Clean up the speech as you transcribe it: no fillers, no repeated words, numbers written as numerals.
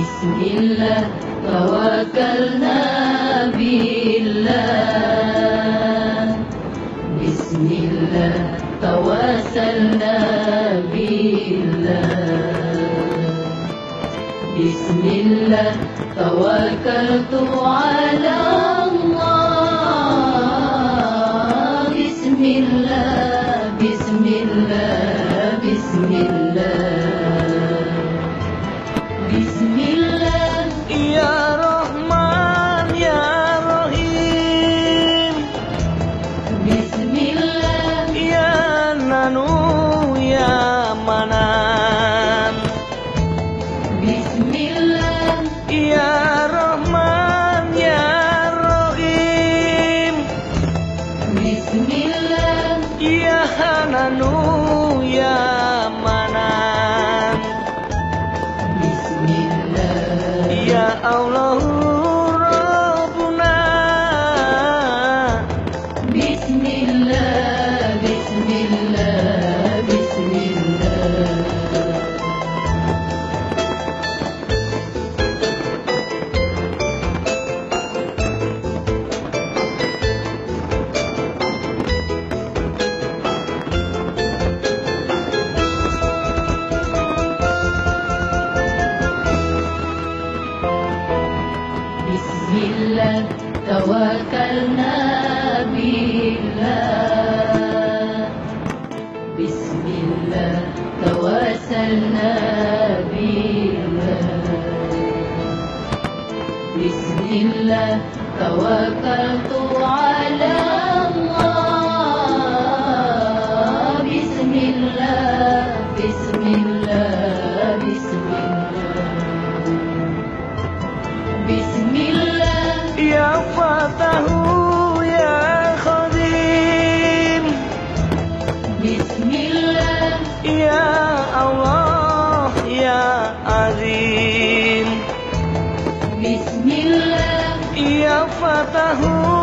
Bismillah tawakkalna billah, Bismillah tawassalna billah, Bismillah tawakkaltu ala Allah, Bismillah, Bismillah, Bismillah. Bismillah Ya Rahman Ya Rahim, Bismillah Ya Nanu Ya Manan, Bismillah Ya Rahman Ya Rahim, Bismillah Ya Nanu Ya Manan, Ya Allah Rabbuna. Bismillah, Bismillah, Bismillah. Bismillah tawakkalna billah, Bismillah tawassalna billah, Bismillah tawakkaltu ala Allah, Bismillah, Bismillah, Bismillah. Bismillah Ya Fatahu Ya Qadim, Bismillah Ya Allah Ya Azim, Bismillah Ya Fatahu